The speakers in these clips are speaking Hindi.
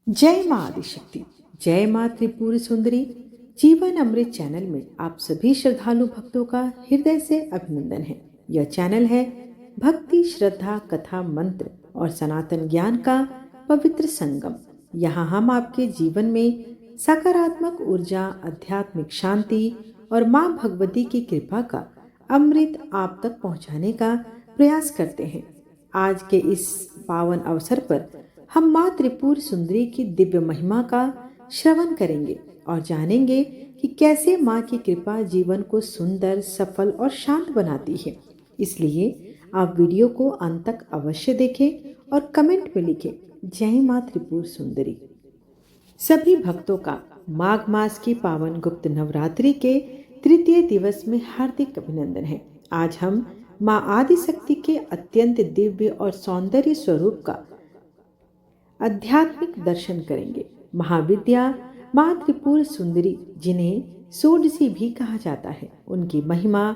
जय माँ आदिशक्ति। जय माँ त्रिपुर सुंदरी। जीवन अमृत चैनल में आप सभी श्रद्धालु भक्तों का हृदय से अभिनंदन है। यह चैनल है भक्ति, श्रद्धा, कथा, मंत्र और सनातन ज्ञान का पवित्र संगम। यहाँ हम आपके जीवन में सकारात्मक ऊर्जा, आध्यात्मिक शांति और माँ भगवती की कृपा का अमृत आप तक पहुँचाने का प्रयास करते हैं। आज के इस पावन अवसर पर हम माँ त्रिपुर सुंदरी की दिव्य महिमा का श्रवण करेंगे और जानेंगे कि कैसे माँ की कृपा जीवन को सुंदर, सफल और शांत बनाती है। इसलिए आप वीडियो को अंत तक अवश्य देखें और कमेंट में लिखें जय माँ त्रिपुर सुंदरी। सभी भक्तों का माघ मास की पावन गुप्त नवरात्रि के तृतीय दिवस में हार्दिक अभिनंदन है। आज हम माँ आदिशक्ति के अत्यंत दिव्य और सौंदर्य स्वरूप का आध्यात्मिक दर्शन करेंगे। महाविद्या माँ त्रिपुर सुंदरी, जिन्हें षोडशी भी कहा जाता है, उनकी महिमा,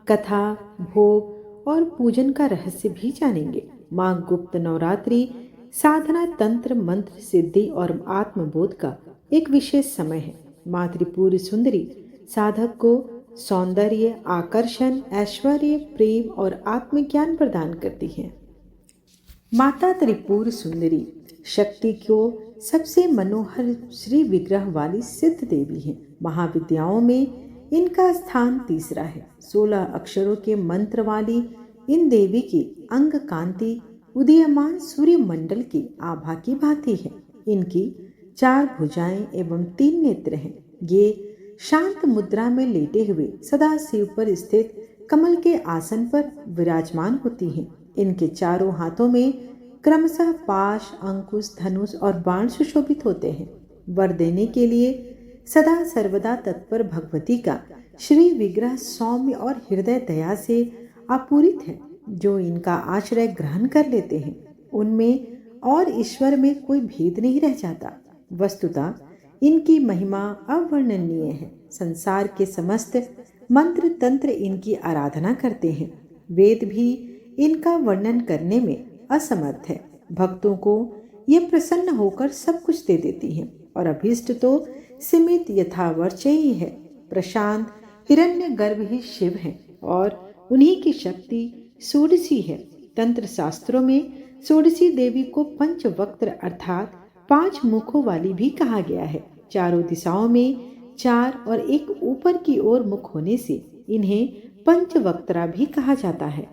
कथा, भोग और पूजन का रहस्य भी जानेंगे। माँ गुप्त नवरात्रि साधना, तंत्र, मंत्र सिद्धि और आत्मबोध का एक विशेष समय है। माँ त्रिपुर सुंदरी साधक को सौंदर्य, आकर्षण, ऐश्वर्य, प्रेम और आत्मज्ञान प्रदान करती है। माता त्रिपुर सुंदरी शक्ति को सबसे मनोहर श्री विग्रह वाली सिद्ध देवी है। महाविद्याओं में इनका स्थान तीसरा है। 16 अक्षरों के मंत्र वाली इन देवी की अंग कांति उदीयमान सूर्य मंडल की आभा की भांति है। इनकी 4 भुजाएं एवं 3 नेत्र हैं। ये शांत मुद्रा में लेटे हुए सदा शिव पर स्थित कमल के आसन पर विराजमान होती हैं। इनके चारों हाथों में क्रमशः पाश, अंकुश, धनुष और बाण सुशोभित होते हैं। वर देने के लिए सदा सर्वदा तत्पर भगवती का श्री विग्रह सौम्य और हृदय दया से आपूरित है। जो इनका आश्रय ग्रहण कर लेते हैं, उनमें और ईश्वर में कोई भेद नहीं रह जाता। वस्तुतः इनकी महिमा अवर्णनीय है। संसार के समस्त मंत्र तंत्र इनकी आराधना करते हैं। वेद भी इनका वर्णन करने में असमर्थ है। भक्तों को ये प्रसन्न होकर सब कुछ दे देती हैं और अभीष्ट तो सीमित यथावर्च ही है। प्रशांत हिरण्य गर्भ ही शिव है और उन्हीं की शक्ति षोडशी है। तंत्र शास्त्रों में षोडशी देवी को पंचवक्त्र अर्थात 5 मुखों वाली भी कहा गया है। चारों दिशाओं में 4 और एक ऊपर की ओर मुख होने से इन्हें पंचवक्त्रा भी कहा जाता है।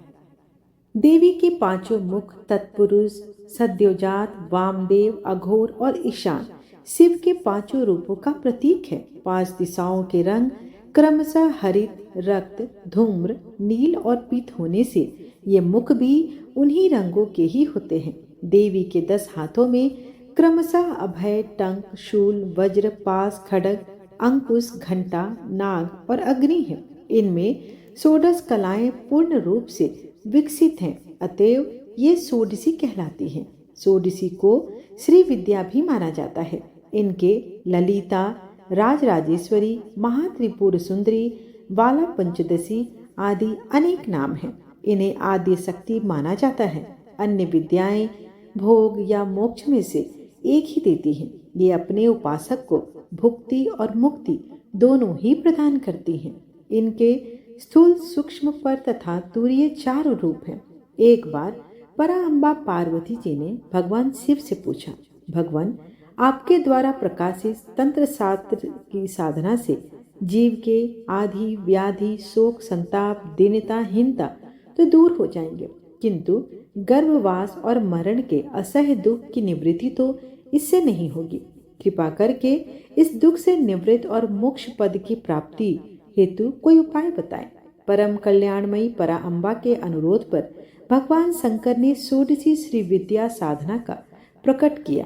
देवी के 5 मुख तत्पुरुष, सद्योजात, वामदेव, अघोर और ईशान शिव के 5 रूपों का प्रतीक है। 5 दिशाओं के रंग क्रमशः हरित, रक्त, धूम्र, नील और पीत होने से ये मुख भी उन्हीं रंगों के ही होते हैं। देवी के 10 हाथों में क्रमशः अभय, टंक, शूल, वज्र, पास, खड्ग, अंकुश, घंटा, नाग और अग्नि है। इनमें 16 कलाएं पूर्ण रूप से विकसित हैं, अतएव ये षोडशी कहलाती हैं। षोडशी को श्री विद्या भी माना जाता है। इनके ललिता, राजराजेश्वरी, महात्रिपुर सुंदरी, बाला पंचदशी आदि अनेक नाम हैं। इन्हें आद्य शक्ति माना जाता है। अन्य विद्याएं भोग या मोक्ष में से एक ही देती हैं। ये अपने उपासक को भुक्ति और मुक्ति दोनों ही प्रदान करती हैं। इनके स्थूल, सूक्ष्म, पर तथा तुरीय 4 रूप हैं। एक बार पराअंबा पार्वती जी ने भगवान शिव से पूछा, भगवान, आपके द्वारा प्रकाशित तंत्र शास्त्र की साधना से जीव के आदि व्याधि, शोक, संताप, दीनता, हीनता तो दूर हो जाएंगे, किंतु गर्भवास और मरण के असह्य दुख की निवृत्ति तो इससे नहीं होगी। कृपा करके इस दुख से निवृत्त और मोक्ष पद की प्राप्ति हेतु कोई उपाय बताएं। परम कल्याणमयी पराअंबा के अनुरोध पर भगवान शंकर ने षोडशी श्री विद्या साधना का प्रकट किया।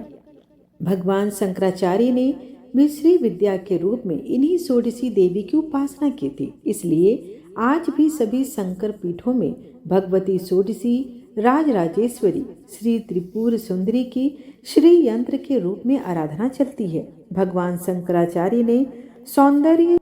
भगवान शंकराचार्य ने भी श्री विद्या के रूप में इन्हीं षोडशी देवी की उपासना की थी। इसलिए आज भी सभी शंकर पीठों में भगवती षोडशी राजराजेश्वरी श्री त्रिपुर सुंदरी की श्री यंत्र के रूप में आराधना चलती है। भगवान शंकराचार्य ने सौंदर्य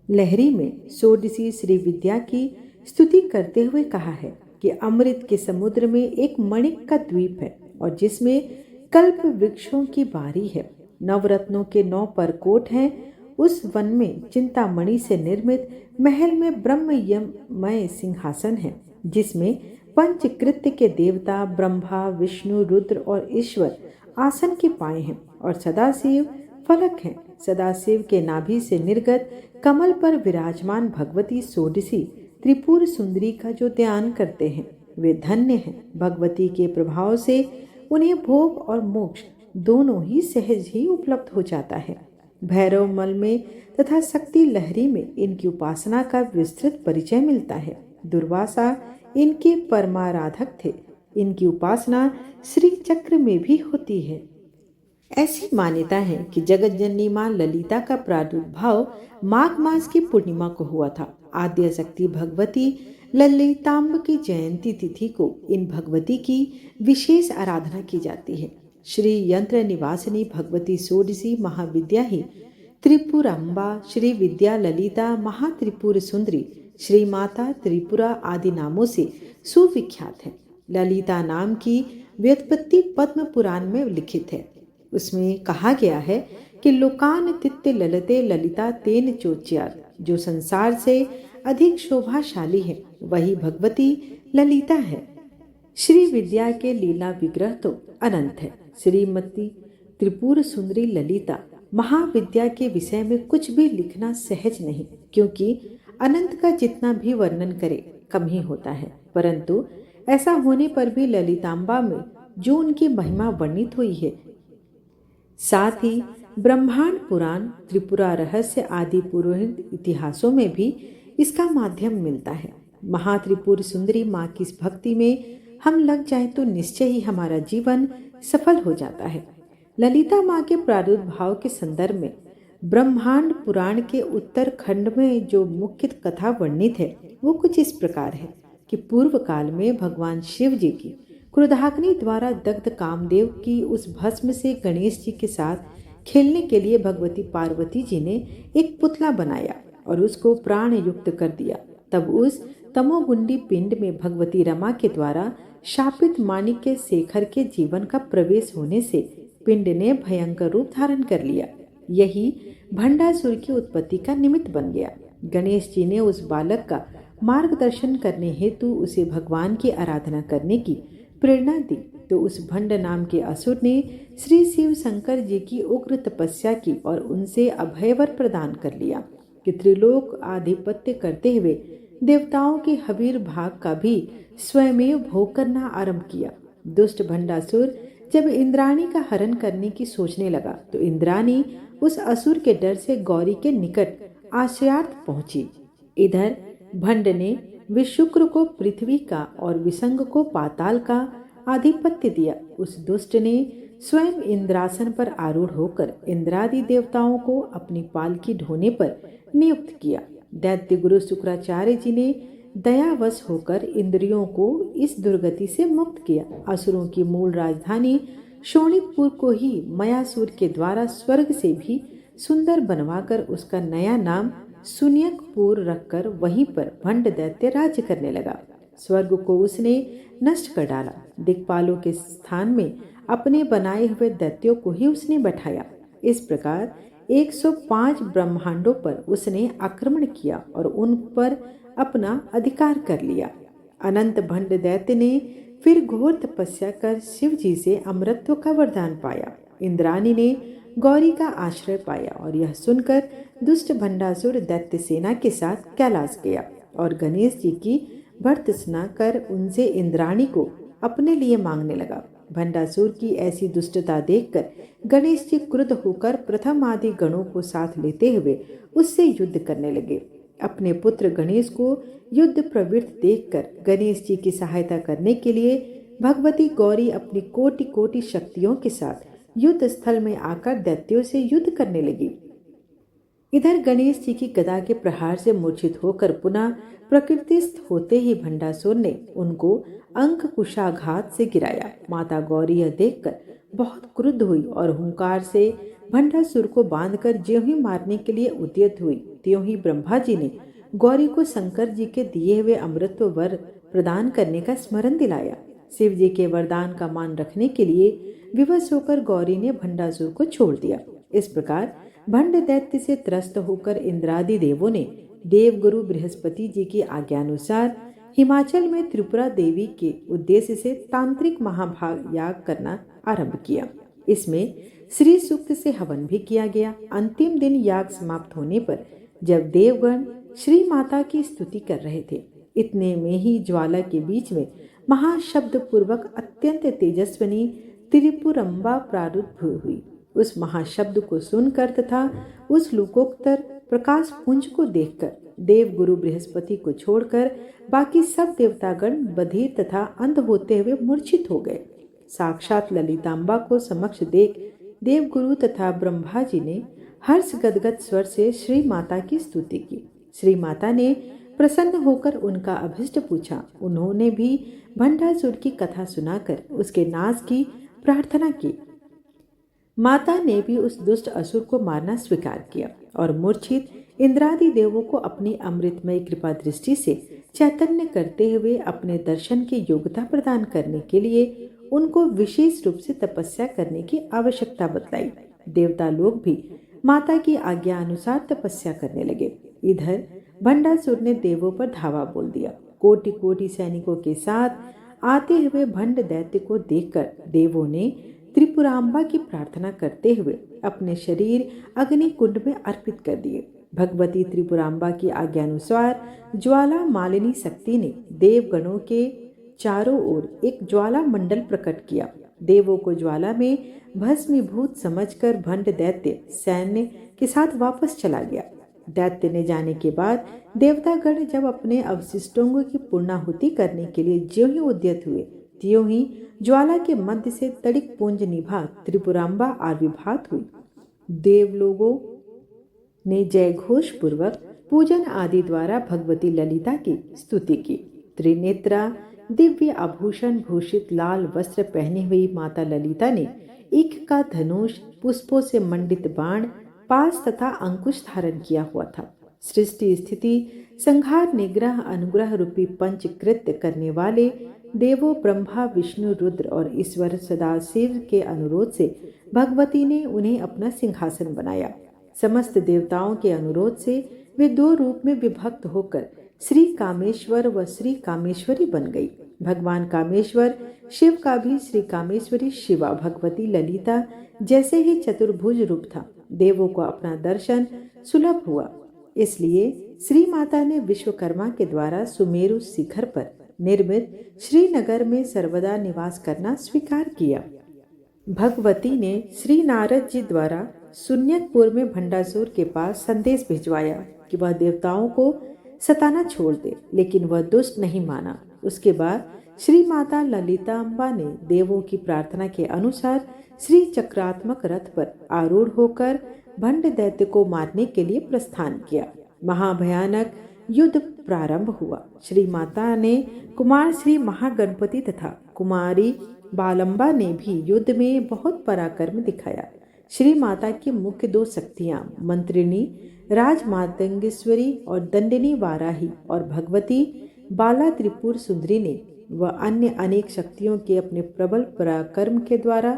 लहरी में षोडशी श्री विद्या की स्तुति करते हुए कहा है कि अमृत के समुद्र में एक मणिक का द्वीप है और जिसमें कल्प वृक्षों की बारी है। नवरत्नों के 9 परकोट हैं। उस वन में चिंतामणि से निर्मित महल में ब्रह्ममय सिंहासन है, जिसमें पंचकृत्य के देवता ब्रह्मा, विष्णु, रुद्र और ईश्वर आसन के पाए हैं और सदाशिव फलक हैं। सदाशिव के नाभि से निर्गत कमल पर विराजमान भगवती षोडशी त्रिपुर सुंदरी का जो ध्यान करते हैं वे धन्य हैं। भगवती के प्रभाव से उन्हें भोग और मोक्ष दोनों ही सहज ही उपलब्ध हो जाता है। भैरव मल में तथा शक्ति लहरी में इनकी उपासना का विस्तृत परिचय मिलता है। दुर्वासा इनके परमाराधक थे। इनकी उपासना श्री चक्र में भी होती है। ऐसी मान्यता है कि जगत जननी मां ललिता का प्रादुर्भाव माघ मास की पूर्णिमा को हुआ था। आद्य शक्ति भगवती ललितांब की जयंती तिथि को इन भगवती की विशेष आराधना की जाती है। श्री यंत्र निवासिनी भगवती षोडशी महाविद्या ही त्रिपुरांबा, श्री विद्या ललिता, महात्रिपुर सुंदरी, श्री माता त्रिपुरा आदि नामों से सुविख्यात है। ललिता नाम की व्युत्पत्ति पद्म पुराण में लिखित है। उसमें कहा गया है कि लोकान तित्ते ललते ललिता तेन चोच्यात, जो संसार से अधिक शोभाशाली है वही भगवती ललिता है। श्री विद्या के लीला विग्रह तो अनंत है। श्रीमती त्रिपुर सुंदरी ललिता महाविद्या के विषय में कुछ भी लिखना सहज नहीं, क्योंकि अनंत का जितना भी वर्णन करे कम ही होता है। परंतु ऐसा होने पर भी ललितांबा में जो उनकी महिमा वर्णित हुई है, साथ ही ब्रह्मांड पुराण, त्रिपुरा रहस्य आदि पुरोहित इतिहासों में भी इसका माध्यम मिलता है। महात्रिपुर सुंदरी माँ की इस भक्ति में हम लग जाए तो निश्चय ही हमारा जीवन सफल हो जाता है। ललिता माँ के प्रादुर्भाव के संदर्भ में ब्रह्मांड पुराण के उत्तर खंड में जो मुख्य कथा वर्णित है वो कुछ इस प्रकार है कि पूर्व काल में भगवान शिव जी की क्रोधाग्नि द्वारा दग्ध कामदेव की उस भस्म से गणेश जी के साथ खेलने के लिए भगवती पार्वती जी ने एक पुतला बनाया और उसको प्राण युक्त कर दिया। तब उस तमोगुंडी पिंड में भगवती रमा के द्वारा शापित माणिक्य शेखर के जीवन का प्रवेश होने से पिंड ने भयंकर रूप धारण कर लिया। यही भंडासुर की उत्पत्ति का निमित्त बन गया। गणेश जी ने उस बालक का मार्गदर्शन करने हेतु उसे भगवान की आराधना करने की प्रेरणा दी, तो उस भंड नाम के असुर ने श्री शिव शंकर जी की उग्र तपस्या की और उनसे अभयवर प्रदान कर लिया कि त्रिलोक आधिपत्य करते हुए देवताओं के हवीर भाग का भी स्वयं भोग करना आरंभ किया। दुष्ट भंडासुर जब इंद्राणी का हरण करने की सोचने लगा तो इंद्राणी उस असुर के डर से गौरी के निकट आश्रयार्थ पहुंची। इधर भंड ने विशुक्र को पृथ्वी का और विसंग को पाताल का आधिपत्य दिया। उस दुष्ट ने स्वयं इंद्रासन पर आरूढ़ होकर इंद्रादि देवताओं को अपनी पालकी ढोने पर नियुक्त किया। दैत्य गुरु शुक्राचार्य जी ने दयावश होकर इंद्रियों को इस दुर्गति से मुक्त किया। असुरों की मूल राजधानी शोणितपुर को ही मयासुर के द्वारा स्वर्ग से भी सुंदर बनवाकर उसका नया नाम सुनियकपुर रखकर वहीं पर भंड दैत्य राज्य करने लगा। स्वर्ग को उसने नष्ट कर डाला। दिक्पालों के स्थान में अपने बनाए हुए दैत्यों को ही उसने बैठाया। इस प्रकार 105 ब्रह्मांडों पर उसने आक्रमण किया और उन पर अपना अधिकार कर लिया। अनंत भंड दैत्य ने फिर घोर तपस्या कर शिव जी से अमरत्व का वरदान पाया। इंद्राणी ने गौरी का आश्रय पाया और यह सुनकर दुष्ट भंडासुर दैत्य सेना के साथ कैलाश गया और गणेश जी की भर्त्सना कर उनसे इंद्राणी को अपने लिए मांगने लगा। भंडासुर की ऐसी दुष्टता देखकर गणेश जी क्रुद्ध होकर प्रथम आदि गणों को साथ लेते हुए उससे युद्ध करने लगे। अपने पुत्र गणेश को युद्ध प्रवृत्त देखकर गणेश जी की सहायता करने के लिए भगवती गौरी अपनी कोटि कोटि शक्तियों के साथ युद्ध स्थल में आकर दैत्यों से युद्ध करने लगी। इधर गणेश जी की गदा के प्रहार से मूर्छित होकर पुनः प्रकृतिस्थ होते ही भंडासुर ने उनको अंकुशाघात से गिराया। माता गौरी यह देखकर बहुत क्रुद्ध हुई और हुंकार से भंडासुर को बांधकर ज्यों ही मारने के लिए उद्यत हुई, त्यों ही ब्रह्मा जी ने गौरी को शंकर जी के दिए हुए अमृत वर प्रदान करने का स्मरण दिलाया। शिव जी के वरदान का मान रखने के लिए विवश होकर गौरी ने भंडासुर को छोड़ दिया। इस प्रकार भंड दैत्य से त्रस्त होकर इंद्रादि देवों ने देवगुरु बृहस्पति जी की आज्ञानुसार हिमाचल में त्रिपुरा देवी के उद्देश्य से तांत्रिक महाभाग याग करना आरंभ किया। इसमें श्री सूक्त से हवन भी किया गया। अंतिम दिन याग समाप्त होने पर जब देवगण श्री माता की स्तुति कर रहे थे, इतने में ही ज्वाला के बीच में महाशब्द पूर्वक अत्यंत तेजस्विनी त्रिपुरंबा प्रादुर्भूत हुई। उस महाशब्द को सुनकर तथा उस लोकोत्तर प्रकाश पुंज को देखकर देव गुरु बृहस्पति को छोड़कर बाकी सब देवतागण बधिर तथा अंध होते हुए मूर्छित हो गए। साक्षात ललितांबा को समक्ष देख देवगुरु तथा ब्रह्मा जी ने हर्ष गदगद स्वर से श्री माता की स्तुति की। श्री माता ने प्रसन्न होकर उनका अभिष्ट पूछा। उन्होंने भी भंडासुर की कथा सुनाकर उसके नाश की प्रार्थना की। माता ने भी उस दुष्ट असुर को मारना स्वीकार किया और मूर्छित इंद्रादि देवों को अपनी अमृतमय कृपा दृष्टि से चैतन्य करते हुए अपने दर्शन की योग्यता प्रदान करने के लिए उनको विशेष रूप से तपस्या करने की आवश्यकता बतलाई। देवता लोग भी माता की आज्ञा अनुसार तपस्या करने लगे। इधर भंडासुर ने देवों पर धावा बोल दिया। कोटि कोटि सैनिकों के साथ आते हुए भंड दैत्य को देखकर देवों ने त्रिपुरांबा की प्रार्थना करते हुए अपने शरीर अग्नि कुंड में अर्पित कर दिए। भगवती त्रिपुरांबा की आज्ञानुसार ज्वाला मालिनी शक्ति ने देवगणों के चारों ओर एक ज्वाला मंडल प्रकट किया। देवों को ज्वाला में भस्मीभूत समझकर भंड दैत्य सैन्य के साथ वापस चला गया। दैत्य ने जाने के बाद देवतागण जब अपने अवशिष्टों की पूर्णाहुति करने के लिए ज्यों ही उद्यत हुए, त्यों ही ज्वाला के मध्य से तड़िक पुंज निभा त्रिपुरांबा आविर्भात हुई। देवलोगों ने जय घोष पूर्वक पूजन आदि द्वारा भगवती ललिता की स्तुति की। त्रिनेत्रा दिव्य आभूषण भूषित लाल वस्त्र पहनी हुई माता ललिता ने ईख का धनुष, पुष्पों से मंडित बाण, पास तथा अंकुश धारण किया हुआ था। सृष्टि स्थिति संहार निग्रह अनुग्रह रूपी पंच कृत्य करने वाले देवों ब्रह्मा विष्णु रुद्र और ईश्वर सदाशिव के अनुरोध से भगवती ने उन्हें अपना सिंहासन बनाया। समस्त देवताओं के अनुरोध से वे दो रूप में विभक्त होकर श्री कामेश्वर व श्री कामेश्वरी बन गई। भगवान कामेश्वर शिव का भी श्री कामेश्वरी शिवा भगवती ललिता जैसे ही चतुर्भुज रूप था। देवों को अपना दर्शन सुलभ हुआ, इसलिए श्री माता ने विश्वकर्मा के द्वारा सुमेरु शिखर पर निर्मित श्रीनगर में सर्वदा निवास करना स्वीकार किया। भगवती ने श्री नारद जी द्वारा सुन्यतपुर में भंडासुर के पास संदेश भिजवाया कि वह देवताओं को सताना छोड़ दे, लेकिन वह दुष्ट नहीं माना। उसके बाद श्री माता ललितांबा ने देवों की प्रार्थना के अनुसार श्री चक्रात्मक रथ पर आरूढ़ होकर भंड दैत्य को मारने के लिए प्रस्थान किया। महाभयानक युद्ध प्रारंभ हुआ। श्री माता ने कुमार श्री महागणपति तथा कुमारी बालंबा ने भी युद्ध में बहुत पराक्रम दिखाया। श्री माता की मुख्य दो शक्तियां मंत्रिणी राजमातंगेश्वरी और दंडिनी वाराही और भगवती बाला त्रिपुर सुंदरी ने व अन्य अनेक शक्तियों के अपने प्रबल पराक्रम के द्वारा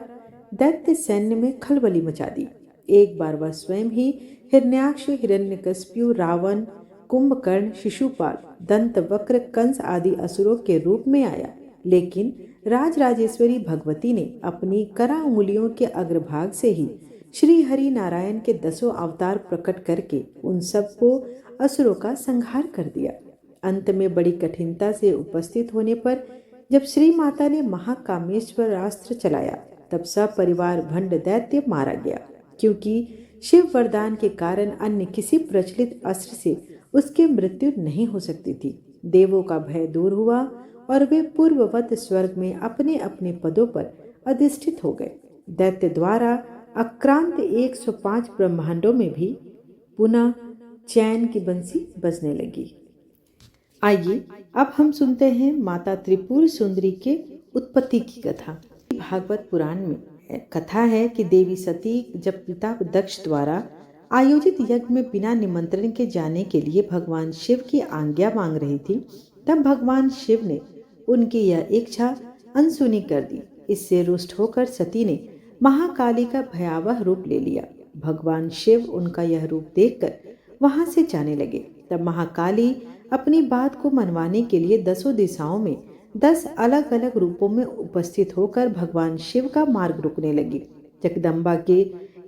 दैत्य सैन्य में खलबली मचा दी। एक बार वह स्वयं ही हिरण्याक्ष, हिरण्यकशिपु, रावण, कुंभकर्ण, शिशुपाल, दंतवक्र, कंस आदि असुरों के रूप में आया, लेकिन राजराजेश्वरी भगवती ने अपनी करा उंगलियों के अग्रभाग से ही श्री हरि नारायण के 10 अवतार प्रकट करके उन सबको असुरों का संहार कर दिया। अंत में बड़ी कठिनता से उपस्थित होने पर जब श्री माता ने महाकामेश्वर अस्त्र चलाया, तब सब परिवार भंड दैत्य मारा गया, क्योंकि शिव वरदान के कारण अन्य किसी प्रचलित अस्त्र से उसकी मृत्यु नहीं हो सकती थी। देवों का भय दूर हुआ और वे पूर्ववत स्वर्ग में अपने अपने पदों पर अधिष्ठित हो गए। दैत्य द्वारा आक्रांत 105 ब्रह्मांडों में भी पुनः चैन की बंसी बजने लगी। आइए अब हम सुनते हैं माता त्रिपुर सुंदरी के उत्पत्ति की कथा। भागवत पुराण में कथा है कि देवी सती जब पिता दक्ष द्वारा आयोजित यज्ञ में बिना निमंत्रण के जाने के लिए भगवान शिव की आज्ञा मांग रही थी, तब भगवान शिव ने उनकी यह इच्छा अनसुनी कर दी। इससे रुष्ट होकर सती ने महाकाली का भयावह रूप ले लिया। भगवान शिव उनका यह रूप देखकर वहां से जाने लगे। तब महाकाली अपनी बात को मनवाने के लिए 10 दिशाओं में 10 अलग अलग रूपों में उपस्थित होकर भगवान शिव का मार्ग रोकने लगी। जगदम्बा के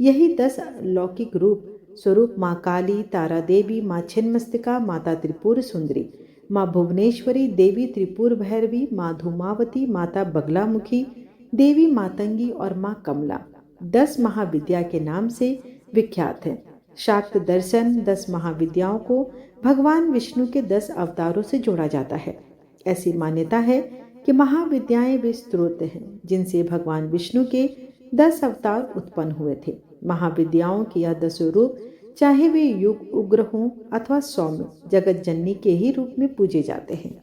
यही 10 अलौकिक रूप स्वरूप माँ काली, तारा देवी, माँ छिन्नमस्तिका, माता त्रिपुर सुंदरी, माँ भुवनेश्वरी, देवी त्रिपुर भैरवी, माँ धूमावती, माता बगलामुखी, देवी मातंगी और माँ कमला 10 महाविद्या के नाम से विख्यात हैं। शाक्त दर्शन 10 महाविद्याओं को भगवान विष्णु के 10 अवतारों से जोड़ा जाता है। ऐसी मान्यता है कि महाविद्याएं वे स्रोत हैं जिनसे भगवान विष्णु के 10 अवतार उत्पन्न हुए थे। महाविद्याओं के यह 10 रूप चाहे वे युग उग्र हों अथवा सौम्य, जगत जननी के ही रूप में पूजे जाते हैं।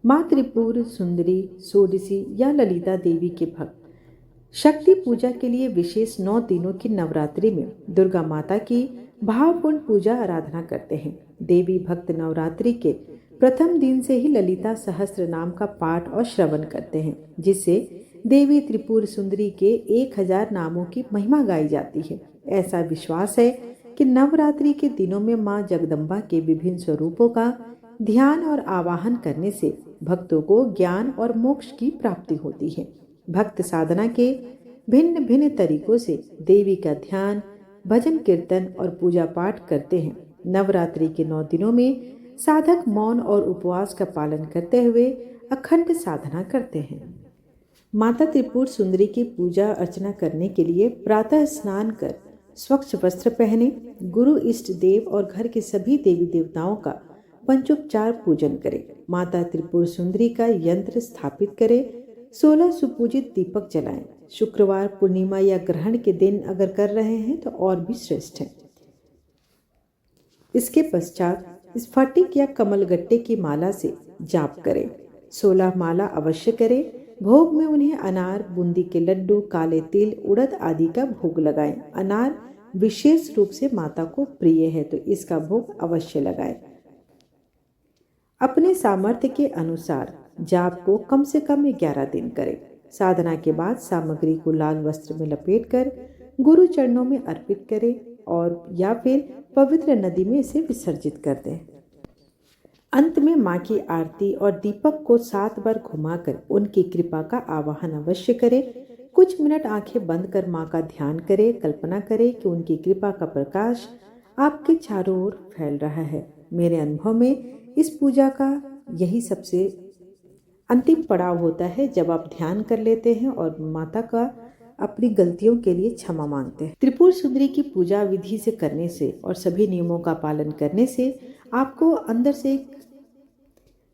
माँ त्रिपुर सुंदरी, षोडशी या ललिता देवी के भक्त शक्ति पूजा के लिए विशेष 9 दिनों की नवरात्रि में दुर्गा माता की भावपूर्ण पूजा आराधना करते हैं। देवी भक्त नवरात्रि के प्रथम दिन से ही ललिता सहस्त्र नाम का पाठ और श्रवण करते हैं, जिससे देवी त्रिपुर सुंदरी के 1000 नामों की महिमा गाई जाती है। ऐसा विश्वास है कि नवरात्रि के दिनों में मां जगदम्बा के विभिन्न स्वरूपों का ध्यान और आवाहन करने से भक्तों को ज्ञान और मोक्ष की प्राप्ति होती है। भक्त साधना के भिन्न भिन्न तरीकों से देवी का ध्यान, भजन कीर्तन और पूजा पाठ करते हैं। नवरात्रि के 9 दिनों में साधक मौन और उपवास का पालन करते हुए अखंड साधना करते हैं। माता त्रिपुर सुंदरी की पूजा अर्चना करने के लिए प्रातः स्नान कर स्वच्छ वस्त्र पहने, गुरु इष्ट देव और घर के सभी देवी देवताओं का पंचोपचार पूजन करें। माता त्रिपुर सुंदरी का यंत्र स्थापित करें। 16 सुपूजित दीपक जलाएं। शुक्रवार, पूर्णिमा या ग्रहण के दिन अगर कर रहे हैं तो और भी श्रेष्ठ है। इसके पश्चात स्फटिक या कमलगट्टे की माला से जाप करें। 16 माला अवश्य करें। भोग में उन्हें अनार, बूंदी के लड्डू, काले तिल, उड़द आदि का भोग लगाएं। अनार विशेष रूप से माता को प्रिय है तो इसका भोग अवश्य लगाएं। अपने सामर्थ्य के अनुसार जाप को कम से कम 11 दिन करें। साधना के बाद सामग्री को लाल वस्त्र में लपेटकर गुरु चरणों में अर्पित करें और या फिर पवित्र नदी में इसे विसर्जित कर दें। अंत में माँ की आरती और दीपक को 7 बार घुमाकर उनकी कृपा का आवाहन अवश्य करें। कुछ मिनट आंखें बंद कर माँ का ध्यान करें। कल्पना करें कि उनकी कृपा का प्रकाश आपके चारों ओर फैल रहा है। मेरे अनुभव में इस पूजा का यही सबसे अंतिम पड़ाव होता है जब आप ध्यान कर लेते हैं और माता का अपनी गलतियों के लिए क्षमा मांगते हैं। त्रिपुर सुंदरी की पूजा विधि से करने से और सभी नियमों का पालन करने से आपको अंदर से एक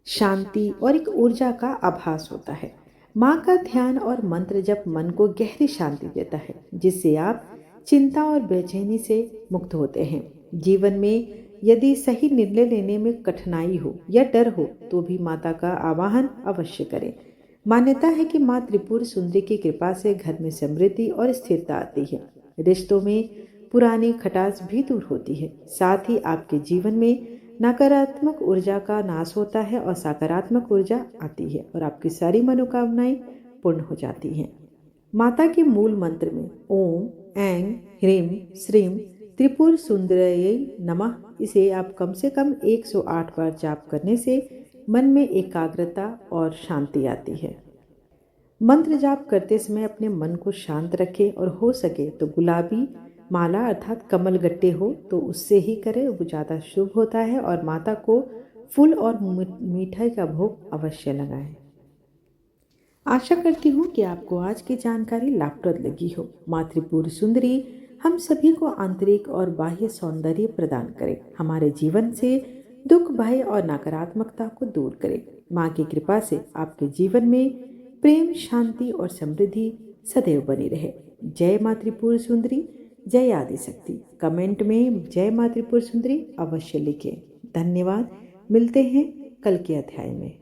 शांति और एक ऊर्जा का आभास होता है। माँ का ध्यान और मंत्र जप मन को गहरी शांति देता है, जिससे आप चिंता और बेचैनी से मुक्त होते हैं। जीवन में यदि सही निर्णय लेने में कठिनाई हो या डर हो तो भी माता का आवाहन अवश्य करें। मान्यता है कि माँ त्रिपुर सुंदरी की कृपा से घर में समृद्धि और स्थिरता आती है। रिश्तों में पुरानी खटास भी दूर होती है। साथ ही आपके जीवन में नकारात्मक ऊर्जा का नाश होता है और सकारात्मक ऊर्जा आती है और आपकी सारी मनोकामनाएं पूर्ण हो जाती हैं। माता के मूल मंत्र में ओम ऐं ह्रीं श्रीं त्रिपुर सुंदरयै नमः, इसे आप कम से कम 108 बार जाप करने से मन में एकाग्रता और शांति आती है। मंत्र जाप करते समय अपने मन को शांत रखें और हो सके तो गुलाबी माला अर्थात कमल गट्टे हो तो उससे ही करें, वो ज़्यादा शुभ होता है। और माता को फूल और मिठाई का भोग अवश्य लगाएं। आशा करती हूँ कि आपको आज की जानकारी लाभप्रद लगी हो। माँ त्रिपुर सुंदरी हम सभी को आंतरिक और बाह्य सौंदर्य प्रदान करे, हमारे जीवन से दुख, भय और नकारात्मकता को दूर करे। माँ की कृपा से आपके जीवन में प्रेम, शांति और समृद्धि सदैव बनी रहे। जय माँ त्रिपुर सुंदरी, जय आदिशक्ति। कमेंट में जय माँ त्रिपुर सुंदरी अवश्य लिखें। धन्यवाद। मिलते हैं कल के अध्याय में।